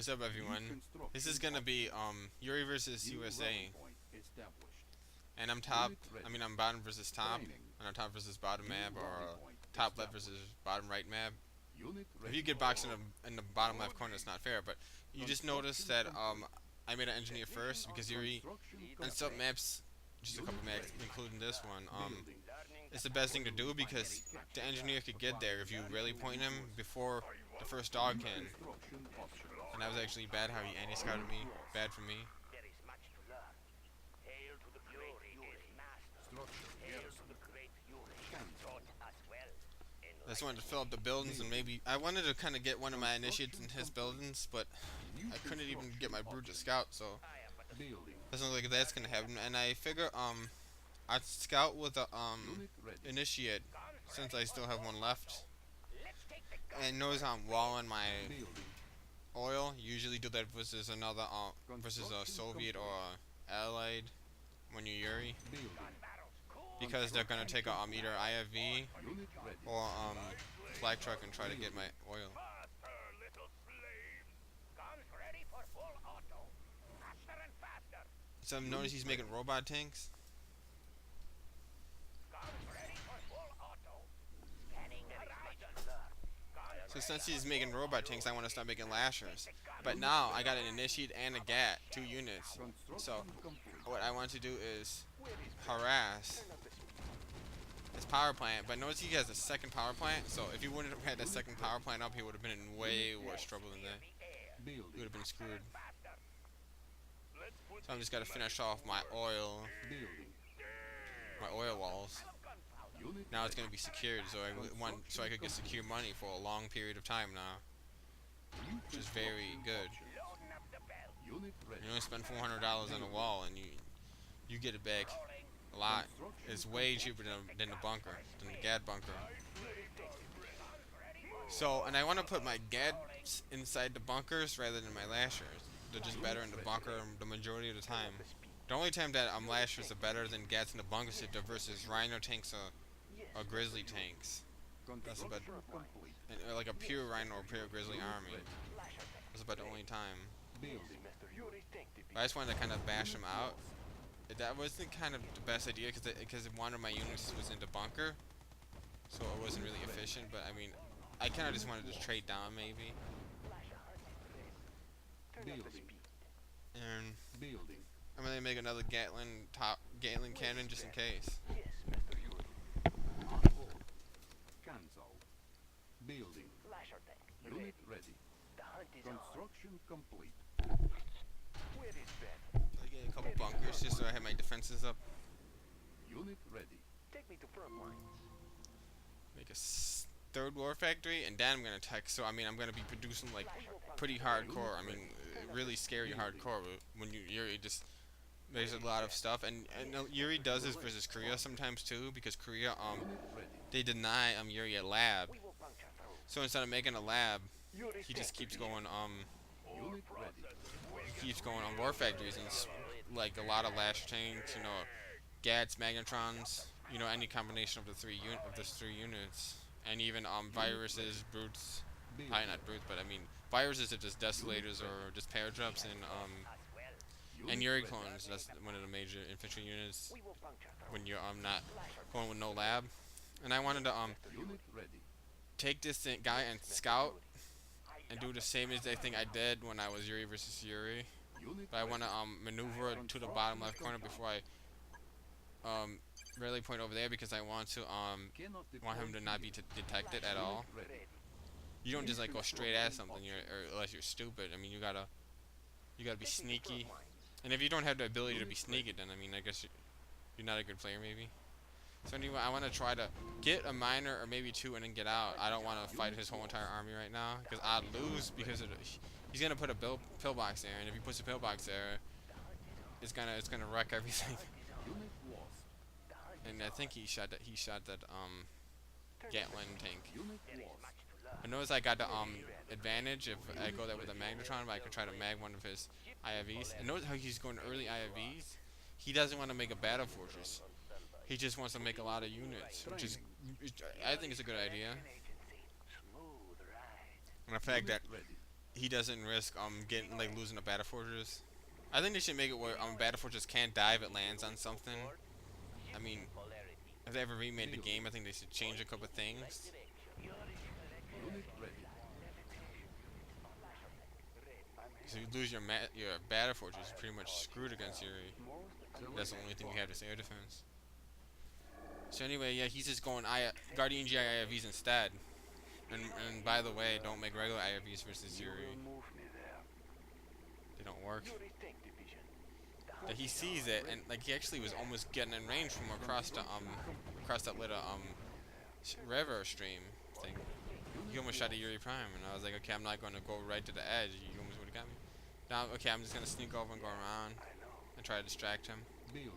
What's up, everyone? This is gonna be Yuri versus USA, and I'm top. I mean, I'm bottom versus top, and I'm top versus bottom map, or top left versus bottom right map. If you get boxed in the bottom left corner, it's not fair. But you just notice that I made an engineer first because Yuri and some maps, just a couple maps, including this one, it's the best thing to do because the engineer could get there if you really point him before the first dog can. And that was actually bad how he anti-scouted me. Bad for me. I just wanted to fill up the buildings and maybe I wanted to kind of get one of my initiates in his buildings, but I couldn't even get my brute to scout, so doesn't look like that's gonna happen. And I figure I'd scout with a initiate since I still have one left. And notice how I'm walling my oil. Usually do that versus another versus a Soviet or a Allied when you're Yuri, because they're gonna take a either IFV or flag truck and try to get my oil. So notice he's making robot tanks. So since he's making robot tanks, I want to start making lashers. But now I got an initiate and a GAT, 2 units. So what I want to do is harass his power plant. But notice he has a second power plant. So if he wouldn't have had that second power plant up, he would have been in way worse trouble than that. He would have been screwed. So I'm just gotta finish off my oil walls. Now it's gonna be secured, so I could get secure money for a long period of time now, which is very good. You only spend $400 on a wall, and you get it back a lot. It's way cheaper than the bunker, than the GAD bunker. So, and I want to put my GADs inside the bunkers rather than my lashers. They're just better in the bunker the majority of the time. The only time that lashers are better than GADs in the bunkers is if they're versus Rhino tanks or Grizzly tanks. That's about like a pure Rhino or pure Grizzly army. That's about the only time. But I just wanted to kind of bash them out. That wasn't kind of the best idea because one of my units was in the bunker, so it wasn't really efficient. But I mean, I kind of just wanted to trade down maybe. And I'm gonna make another Gatling cannon just in case. Building. Unit ready. Construction complete. So I get a couple bunkers just so I have my defenses up. Unit ready. Take me to front lines. Make a third war factory, and then I'm gonna attack. So I mean, I'm gonna be producing like pretty hardcore. I mean, really scary hardcore. When Yuri just there's a lot of stuff, and Yuri does this versus Korea sometimes too, because Korea they deny Yuri a lab. So instead of making a lab, he just keeps going on war factories and like a lot of lash tanks, you know, GATs, magnetrons, you know, any combination of the three units, and even viruses, brutes, not brutes, but I mean viruses are just desolators or just paradrops and Yuri clones. That's one of the major infantry units when you're not going with no lab. And I wanted to take this guy and scout and do the same as I think I did when I was Yuri versus Yuri. But I want to maneuver to the bottom left corner before I really point over there, because I want to want him to not be detected at all. You don't just like go straight at something, or unless you're stupid. I mean, you gotta be sneaky. And if you don't have the ability to be sneaky, then I mean, I guess you're not a good player maybe. So anyway, I want to try to get a miner or maybe 2 and then get out. I don't want to fight his whole entire army right now, because I'd lose because he's gonna put a pillbox there, and if he puts a pillbox there, it's gonna wreck everything. And I think he shot that Gatling tank. I notice I got the advantage if I go there with a magnetron, but I could try to mag one of his IFVs. And notice how he's going early IFVs. He doesn't want to make a battle fortress. He just wants to make a lot of units, which is, I think it's a good idea. And the fact that he doesn't risk getting like losing a battle fortress. I think they should make it where battle fortress can't die if it lands on something. I mean, if they ever remade the game, I think they should change a couple things. Unit ready. So you lose your battle fortress, you're pretty much screwed against Yuri. That's the only thing you have is air defense. So anyway, yeah, he's just going Guardian GI IFVs instead. And by the way, don't make regular IFVs versus Yuri. They don't work. But he sees it, and like he actually was almost getting in range from across that little river stream thing. He almost shot a Yuri Prime, and I was like, okay, I'm not going to go right to the edge. You almost would have got me. Now, okay, I'm just going to sneak over and go around and try to distract him. Building.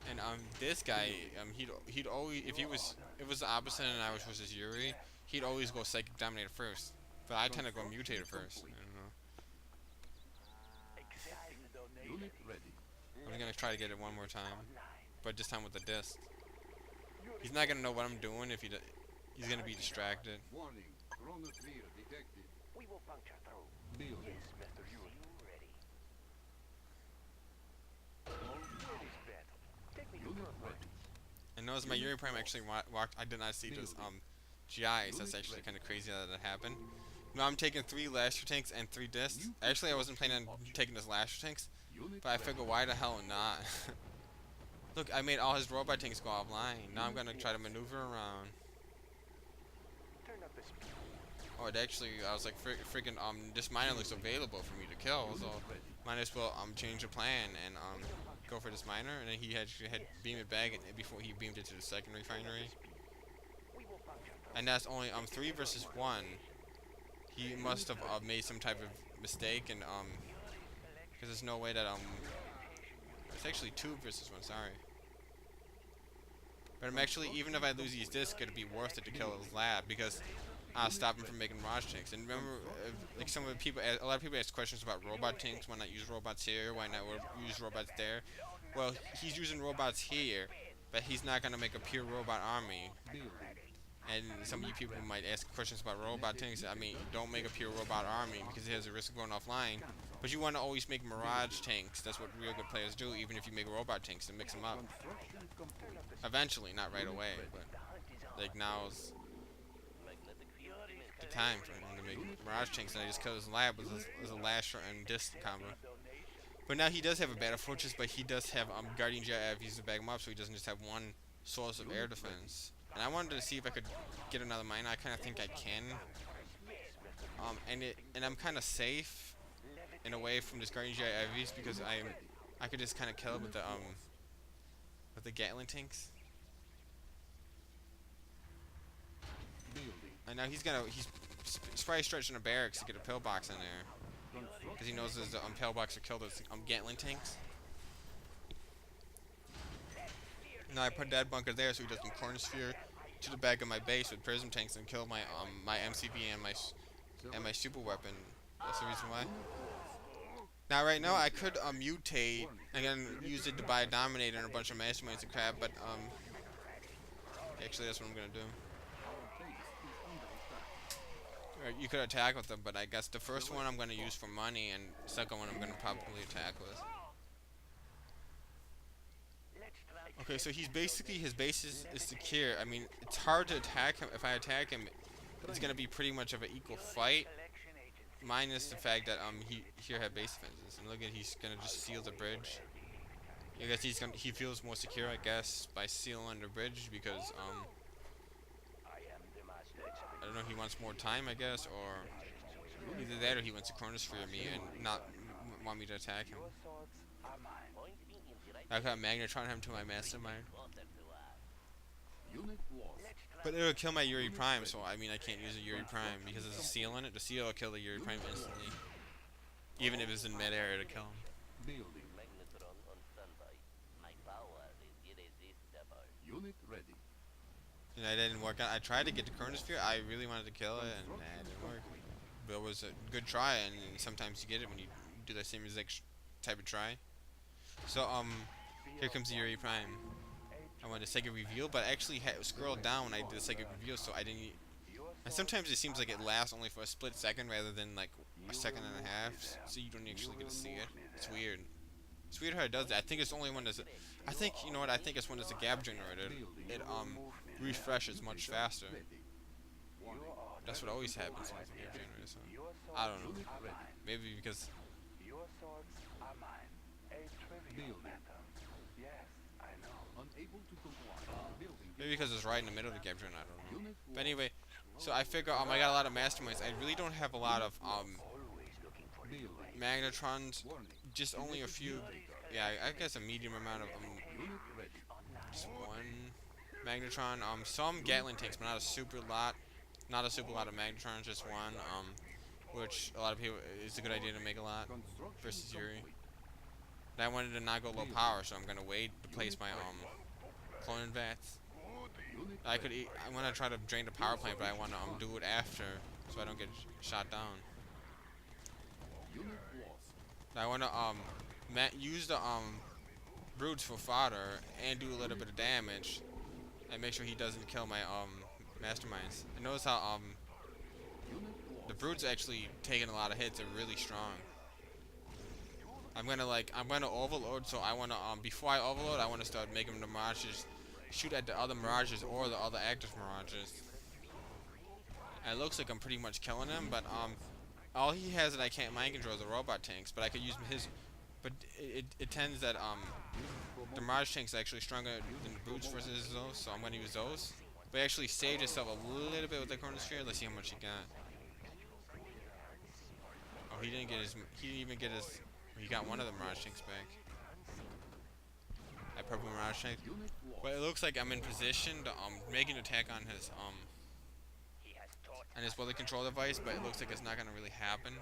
And this guy, he'd always, if it was the opposite and I was versus Yuri, he'd always go Psychic Dominator first. But I tend to go Mutator first. I don't know. Unit ready. I'm gonna try to get it one more time, but this time with the disc. He's not gonna know what I'm doing if he's gonna be distracted. Warning. Chronosphere detected. We will puncture through. Building. Yes, Mr. Yuri. You ready? Yuri's battle. Take me to Unit front ready. lines. And notice my Yuri Prime actually walked. I did not see those GIs. That's actually kind of crazy that it happened. Now I'm taking 3 Lasher tanks and 3 discs. Actually, I wasn't planning on taking those Lasher tanks, Unit but I figured why the hell not? Look, I made all his robot tanks go offline. Now I'm gonna try to maneuver around. Turn up the speed. Oh, it actually, I was like, freaking, this miner looks available for me to kill, so might as well, change the plan and, go for this miner, and then he had beamed it back before he beamed it to the second refinery. We will puncture through. And that's only, 3 versus 1. He must have, made some type of mistake, and, because there's no way that, it's actually 2 versus 1, sorry. But I'm actually, even if I lose these discs, it'd be worth it to kill his lab, because I'll stop him from making Mirage tanks. And remember, like some of the people, a lot of people ask questions about robot tanks. Why not use robots here? Why not use robots there? Well, he's using robots here, but he's not gonna make a pure robot army. Building. And some of you people might ask questions about robot tanks. I mean, don't make a pure robot army because it has a risk of going offline. But you want to always make Mirage tanks. That's what real good players do, even if you make robot tanks to mix them up. Construction complete. Eventually, not right away, but like now's the time for him to make Mirage tanks, and I just killed his lab with a Lasher and disc combo. But now he does have a battle fortress, but he does have Guardian Jet AFVs to back him up, so he doesn't just have one source of air defense. And I wanted to see if I could get another miner. I kind of think I can. And I'm kind of safe in a way from this Guardian Jet AFVs because I could just kind of kill it with the Gatling tanks. Building. And now he's probably stretching a barracks to get a pillbox in there. Because he knows there's the pillbox to kill those Gatling tanks. Now I put that bunker there so he doesn't corner sphere to the back of my base with prism tanks and kill my my MCB and my super weapon. That's the reason why. Now right now I could mutate and then use it to buy a Dominator and a bunch of masterminds and crap, but actually that's what I'm gonna do. Or you could attack with them, but I guess the first one I'm gonna use for money, and the second one I'm gonna probably attack with. Okay, so he's basically, his base is secure. I mean, it's hard to attack him. If I attack him, it's gonna be pretty much of an equal fight, minus the fact that he here had base defenses. And look at, he's gonna just seal the bridge. I guess he feels more secure, I guess, by sealing the bridge because I don't know, he wants more time, I guess, or either that or he wants to corner sphere me and not want me to attack him. I got Magnetron him to my mastermind. Unit lost. But it would kill my Yuri Prime, so I mean I can't use a Yuri Prime because there's a seal in it. The seal will kill the Yuri Prime instantly. Even if it's in mid-air to kill him. Building. Unit ready. And I didn't work out. I tried to get the Chronosphere. I really wanted to kill it, and it didn't work. But it was a good try, and sometimes you get it when you do the same exact type of try. So, here comes the Yuri Prime. I wanted to Sega reveal, but I actually had scrolled down when I did the Sega reveal, so I didn't And sometimes it seems like it lasts only for a split second rather than like a second and a half, so you don't actually get to see it. It's weird. It's weird how it does that. I think it's only when there's a, I think, you know what, I think it's when there's a gap generator. It refreshes much faster. That's what always happens when there's a gap generator, so I don't know. Maybe because Your thoughts are mine. A trivial matter. Yes, I know. Unable to comply. Building. it's right in the middle of the gap generator, I don't know. Unit But anyway, so I figure I got a lot of masterminds. I really don't have a lot of building. magnetrons, Warning. just only a few. Yeah, I guess a medium amount of Unit ready. just one magnetron. Some Gatling tanks, but not a super lot. Not a super lot of magnetrons, just one. Which a lot of people, it's a good idea to make a lot Construction versus Yuri. complete. And I wanted to not go low power, so I'm gonna wait to place my cloning vats. Unit I could I'm gonna try to drain the power plant, but I want to do it after, so I don't get shot down. Unit lost. I want to use the brutes for fodder and do a little bit of damage, and make sure he doesn't kill my masterminds. And notice how Unit the lost. brutes actually taking a lot of hits. They're really strong. I'm gonna overload, so I wanna before I overload, I wanna start making the mirages shoot at the other mirages or the other active mirages. And it looks like I'm pretty much killing him, but all he has that I can't mind control is the robot tanks, but I could use his. But it tends that the mirage tanks are actually stronger than the brutes versus those, so I'm gonna use those. But he actually saved himself a little bit with the chronosphere. Let's see how much he got. Oh, he didn't even get his. He got one of the mirage tanks back. That purple mirage tank. Unit lost. But it looks like I'm in position to make an attack on his weather control device, but it looks like it's not gonna really happen.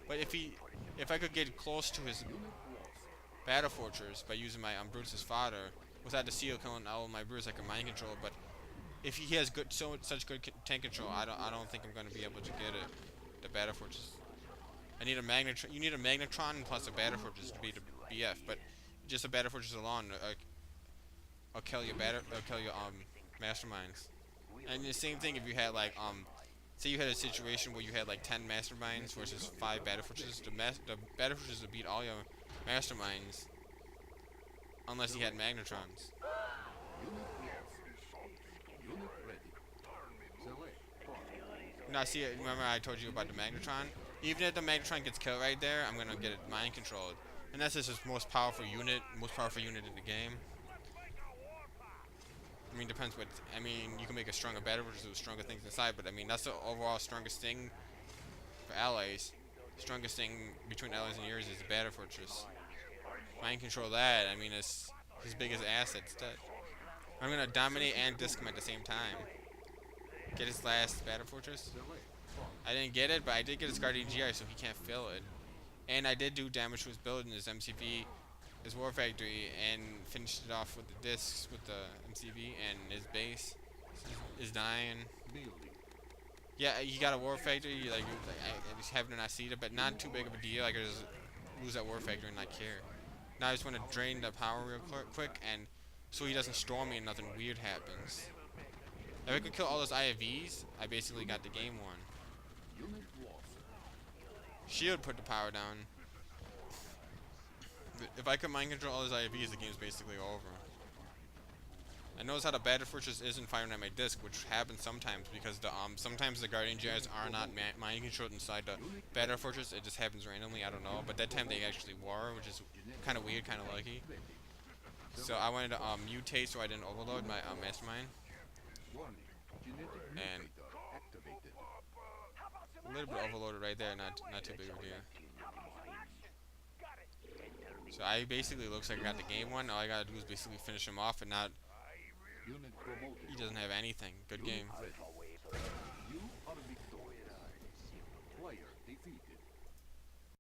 But if I could get close to his Unit lost. battle fortress by using my brutes as fodder, without the seal killing all of my brutes, I can mind control. But if he has such good tank control, I don't think I'm gonna be able to get it. The battle fortress. I need a magnetron. You need a magnetron plus a battle fortress to be the BF, but just a battle fortress alone, I'll kill your masterminds. And the same thing if you had like say you had a situation where you had like 10 masterminds versus 5 battle fortresses. The battle fortresses would beat all your masterminds unless he had magnetrons. Unit lost. Unit ready. Select part. Now see, remember I told you about the magnetron? Even if the magnetron gets killed right there, I'm gonna get it mind controlled. And that's just his most powerful unit in the game. I mean, depends what. I mean, you can make a stronger battle fortress with stronger things inside, but I mean, that's the overall strongest thing for allies. The strongest thing between allies and yours is the battle fortress. Mind control that. I mean, it's his biggest asset. I'm gonna dominate and disc him at the same time. Get his last battle fortress. Select part. I didn't get it, but I did get his guardian GI, so he can't fill it. And I did do damage to his build in his MCV, his war factory, and finished it off with the discs, with the MCV, and his base is dying. Building. Yeah, he got a war factory, like I just happen to not see it, but not too big of a deal. I could just lose that war factory and not care. Now I just want to drain the power real quick, and so he doesn't storm me and nothing weird happens. If I could kill all those IFVs, I basically got the game won. Unit lost. Shield put the power down. If I could mind control all his IVs, the game's basically over. I notice how the battle fortress isn't firing at my disc, which happens sometimes because the sometimes the guardian GIs are not mind controlled inside the battle fortress. It just happens randomly. I don't know, but that time they actually were, which is kind of weird, kind of lucky. So I wanted to mutate so I didn't overload my mastermind. Warning. Genetic And mutator activated. a little bit overloaded right there, not too big of a deal. So I basically looks like I got the game won. All I gotta do is basically finish him off, and not Unit promoted. he doesn't have anything. Good game. Ready. You are victorious. Player defeated.